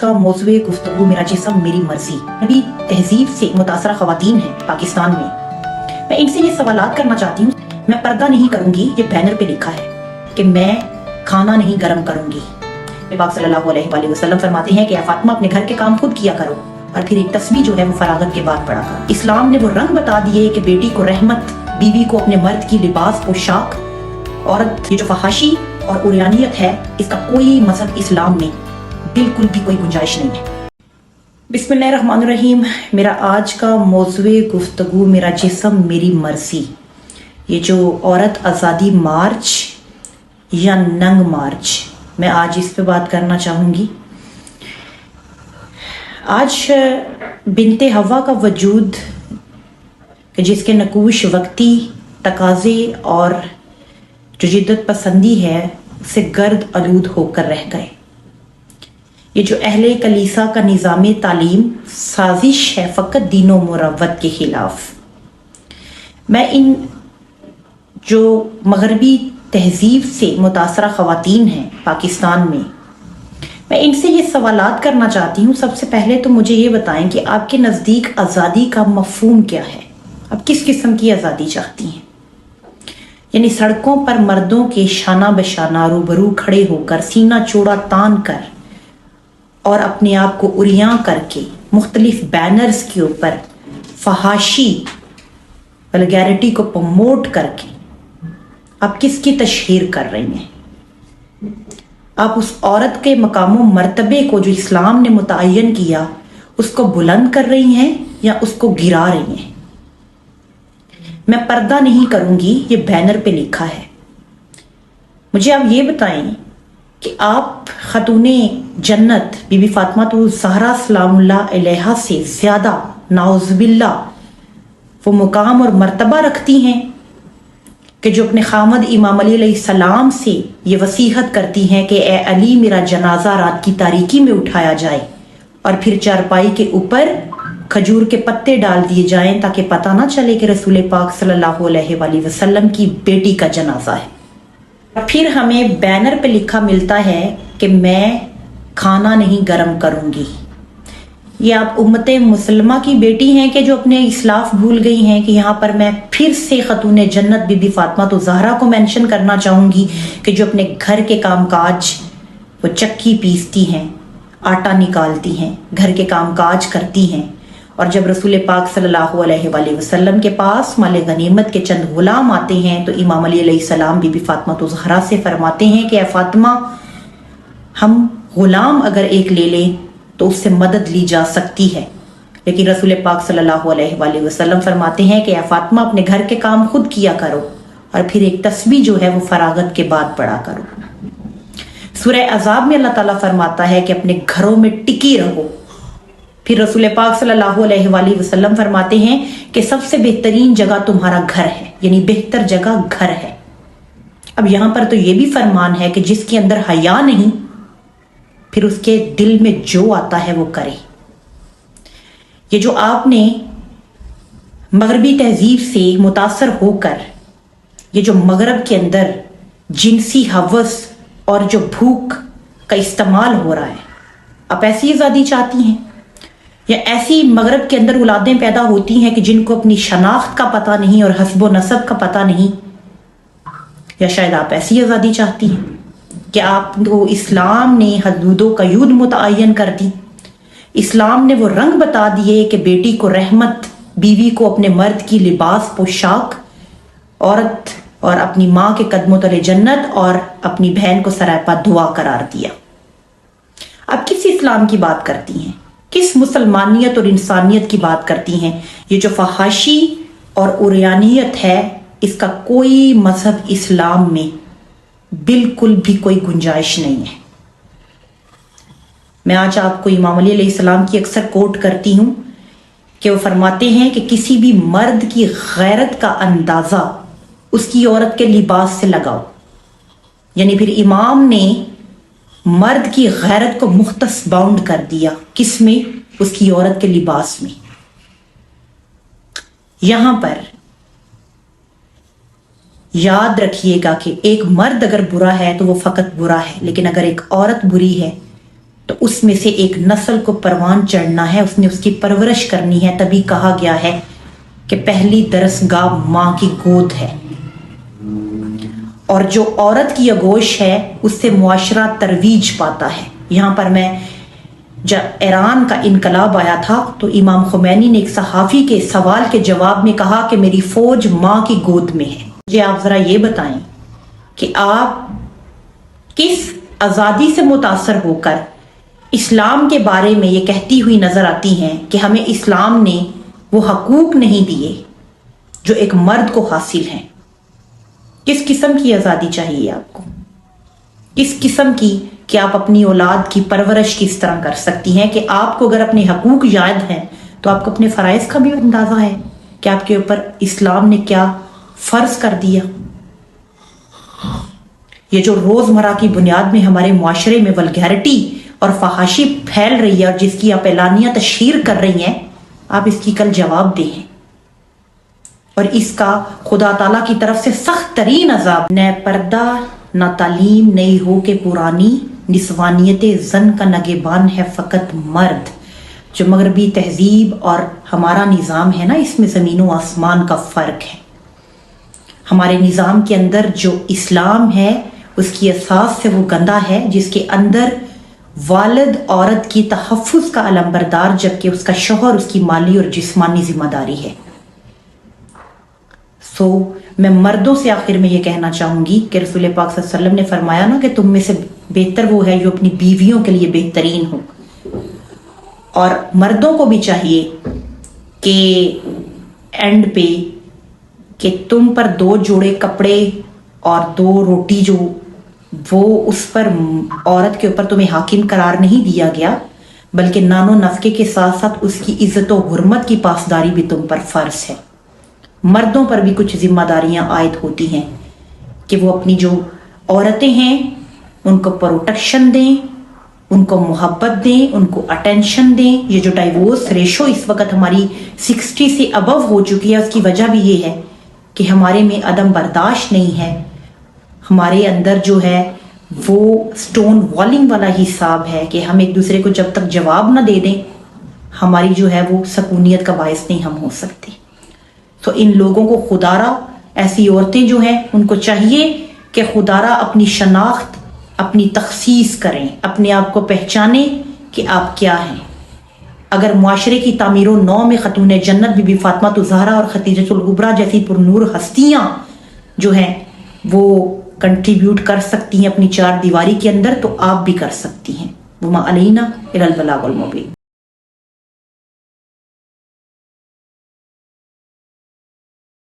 का मौज़ूए गुफ्तगू मेरा जिस्म मेरी मर्जी। अभी तहजीब से मुतासरा ख़वातीन हैं पाकिस्तान में। मैं इनसे ये सवालात करना चाहती हूँ। मैं पर्दा नहीं करूंगी, ये बैनर पे लिखा है कि मैं खाना नहीं गर्म करूंगी। पाक सल्लल्लाहु अलैहि वसल्लम फरमाते हैं कि या फातिमा अपने घर के काम खुद किया करो और फिर एक तस्बीह जो है वो फरागत के बाद पढ़ा करो। इस्लाम ने वो रंग बता दिए कि बेटी को रहमत, बीवी को अपने मर्द की लिबास पोशाक, औरत ये जो फहाशी और उरियानियत है इसका कोई मजहब इस्लाम में बिल्कुल भी कोई गुंजाइश नहीं है। बिस्मिल्लाहिर्रहमानिर्रहीम। मेरा आज का मौज़ूए गुफ्तगू मेरा जिस्म मेरी मर्जी। ये जो औरत आज़ादी मार्च या नंग मार्च, मैं आज इस पे बात करना चाहूँगी। आज बिनते हवा का वजूद कि जिसके नकूश वक्ती तकाजे और जो जिद्दत पसंदी है उससे गर्द आलूद होकर रह गए। ये जो अहले कलीसा का निज़ाम तालीम साजिश है फ़कत दीनो मुरव्वत के खिलाफ। मैं इन जो मगरबी तहजीब से मुतासरा ख़वातीन हैं पाकिस्तान में, मैं इनसे ये सवालात करना चाहती हूँ। सबसे पहले तो मुझे ये बताएं कि आपके नज़दीक आज़ादी का मफ़हूम क्या है? आप किस किस्म की आज़ादी चाहती हैं? यानी सड़कों पर मर्दों के शाना बशाना रूबरू खड़े होकर सीना चौड़ा तान कर और अपने आप को उरियां करके मुख्तलिफ बैनर्स के ऊपर फहाशी वल्गैरिटी को प्रमोट करके आप किसकी तशहीर कर रही हैं? आप उस औरत के मकामों मर्तबे को जो इस्लाम ने मुतय्यन किया उसको बुलंद कर रही हैं या उसको गिरा रही हैं? मैं पर्दा नहीं करूंगी, ये बैनर पे लिखा है। मुझे आप ये बताएं कि आप खतूने जन्नत बीबी फातिमा तो ज़हरा सलामुल्लाह अलैहा से ज़्यादा नाउज़ुबिल्लाह वो मुकाम और मर्तबा रखती हैं कि जो अपने खामद इमाम अली अलैहिस्सलाम से ये वसीहत करती हैं कि ए अली मेरा जनाजा रात की तारीकी में उठाया जाए और फिर चारपाई के ऊपर खजूर के पत्ते डाल दिए जाएं ताकि पता ना चले कि रसूल पाक सल्लल्लाहु अलैहि वसल्लम की बेटी का जनाजा है। फिर हमें बैनर पे लिखा मिलता है कि मैं खाना नहीं गर्म करूंगी। ये आप उम्मते मुसलमा की बेटी हैं कि जो अपने इस्लाफ भूल गई हैं कि यहाँ पर मैं फिर से खतूने जन्नत बीबी फातिमा तो ज़हरा को मेंशन करना चाहूँगी कि जो अपने घर के कामकाज वो चक्की पीसती हैं, आटा निकालती हैं, घर के कामकाज करती हैं। और जब रसूल पाक सल्लल्लाहु अलैहि वसल्लम के पास माले गनीमत के चंद गुलाम आते हैं तो इमाम अली अलैहिस्सलाम बीबी फातिमा तो ज़हरा से फरमाते हैं कि फातिमा, हम गुलाम अगर एक ले लें तो उससे मदद ली जा सकती है, लेकिन रसूल पाक सल्लल्लाहु अलैहि वसल्लम फरमाते हैं कि फातिमा अपने घर के काम खुद किया करो और फिर एक तस्बीह जो है वो फरागत के बाद पढ़ा करो। सूरह अज़ाब में अल्लाह ताला फरमाता है कि अपने घरों में टिकी रहो। फिर रसूल पाक सल्लल्लाहु अलैहि वसल्लम फरमाते हैं कि सबसे बेहतरीन जगह तुम्हारा घर है, यानी बेहतर जगह घर है। अब यहां पर तो ये भी फरमान है कि जिसके अंदर हया नहीं फिर उसके दिल में जो आता है वो करे। ये जो आपने मगरबी तहजीब से मुतासर होकर ये जो मगरब के अंदर जिनसी हवस और जो भूख का इस्तेमाल हो रहा है, आप ऐसी आज़ादी चाहती हैं या ऐसी मगरब के अंदर औलादें पैदा होती हैं कि जिनको अपनी शनाख्त का पता नहीं और हस्ब नसब का पता नहीं? या शायद आप ऐसी आज़ादी चाहती हैं कि आपको इस्लाम ने हदूदों का युद्ध मुतय्यन कर दी, इस्लाम ने वो रंग बता दिए कि बेटी को रहमत, बीवी को अपने मर्द की लिबास पोशाक, औरत और अपनी माँ के कदमों तले जन्नत और अपनी बहन को सरापा दुआ करार दिया। आप किस इस्लाम की बात करती हैं? किस मुसलमानियत और इंसानियत की बात करती हैं? ये जो फहाशी और उरियानियत है इसका कोई मजहब इस्लाम में बिल्कुल भी कोई गुंजाइश नहीं है। मैं आज आपको इमाम अली अलैहिस्सलाम की अक्सर कोट करती हूं कि वो फरमाते हैं कि किसी भी मर्द की गैरत का अंदाजा उसकी औरत के लिबास से लगाओ। यानी फिर इमाम ने मर्द की गैरत को मुख्तस बाउंड कर दिया, किस में? उसकी औरत के लिबास में। यहां पर याद रखिएगा कि एक मर्द अगर बुरा है तो वो फकत बुरा है, लेकिन अगर एक औरत बुरी है تو اس میں سے ایک نسل کو پروان چڑھنا ہے، اس نے اس کی پرورش کرنی ہے. تبھی کہا گیا ہے کہ پہلی درسگاہ ماں کی گود ہے، اور جو عورت کی آغوش ہے اس سے معاشرہ ترویج پاتا ہے. یہاں پر میں جب ایران کا انقلاب آیا تھا تو امام خمینی نے ایک صحافی کے سوال کے جواب میں کہا کہ میری فوج ماں کی گود میں ہے. مجھے آپ ذرا یہ بتائیں کہ آپ کس آزادی سے متاثر ہو کر اسلام کے بارے میں یہ کہتی ہوئی نظر آتی ہیں کہ ہمیں اسلام نے وہ حقوق نہیں دیے جو ایک مرد کو حاصل ہیں. کس قسم کی آزادی چاہیے آپ کو؟ کس قسم کی کہ آپ اپنی اولاد کی پرورش کس طرح کر سکتی ہیں کہ آپ کو اگر اپنے حقوق یاد ہیں تو آپ کو اپنے فرائض کا بھی اندازہ ہے کہ آپ کے اوپر اسلام نے کیا فرض کر دیا. یہ جو روزمرہ کی بنیاد میں ہمارے معاشرے میں ولگیرٹی اور فحاشی پھیل رہی ہے اور جس کی آپ اعلانیہ تشہیر کر رہی ہیں، آپ اس کی کل جواب دیں، اور اس کا خدا تعالیٰ کی طرف سے سخت ترین عذاب. نہ پردہ نہ تعلیم نئی ہو کے پرانی، نسوانیت زن کا نگہبان ہے فقط مرد. جو مغربی تہذیب اور ہمارا نظام ہے نا، اس میں زمین و آسمان کا فرق ہے. ہمارے نظام کے اندر جو اسلام ہے اس کی اساس سے وہ گندہ ہے جس کے اندر والد عورت کی تحفظ کا علمبردار جبکہ اس کا شوہر اس کی مالی اور جسمانی ذمہ داری ہے. میں مردوں سے آخر میں یہ کہنا چاہوں گی کہ رسول پاک صلی اللہ علیہ وسلم نے فرمایا نا کہ تم میں سے بہتر وہ ہے جو اپنی بیویوں کے لیے بہترین ہو. اور مردوں کو بھی چاہیے کہ اینڈ پہ کہ تم پر 2 جوڑے کپڑے اور 2 روٹی جو وہ اس پر عورت کے اوپر تمہیں حاکم قرار نہیں دیا گیا، بلکہ نان و نفقے کے ساتھ ساتھ اس کی عزت و حرمت کی پاسداری بھی تم پر فرض ہے. مردوں پر بھی کچھ ذمہ داریاں عائد ہوتی ہیں کہ وہ اپنی جو عورتیں ہیں ان کو پروٹیکشن دیں، ان کو محبت دیں، ان کو اٹینشن دیں. یہ جو ڈائیورس ریشو اس وقت ہماری 60 سے ابو ہو چکی ہے، اس کی وجہ بھی یہ ہے کہ ہمارے میں عدم برداشت نہیں ہے. ہمارے اندر جو ہے وہ سٹون والنگ والا حساب ہے کہ ہم ایک دوسرے کو جب تک جواب نہ دے دیں ہماری جو ہے وہ سکونیت کا باعث نہیں ہم ہو سکتے. تو ان لوگوں کو خدارہ، ایسی عورتیں جو ہیں ان کو چاہیے کہ خدارہ اپنی شناخت، اپنی تخصیص کریں، اپنے آپ کو پہچانیں کہ آپ کیا ہیں. اگر معاشرے کی تعمیر و نو میں خاتون جنت بی بی فاطمہ الزہرا اور خدیجہ الکبریٰ جیسی پرنور ہستیاں جو ہیں وہ کنٹریبیوٹ کر سکتی ہیں اپنی 4 دیواری کے اندر، تو آپ بھی کر سکتی ہیں. وما علینا الا البلاغ المبین.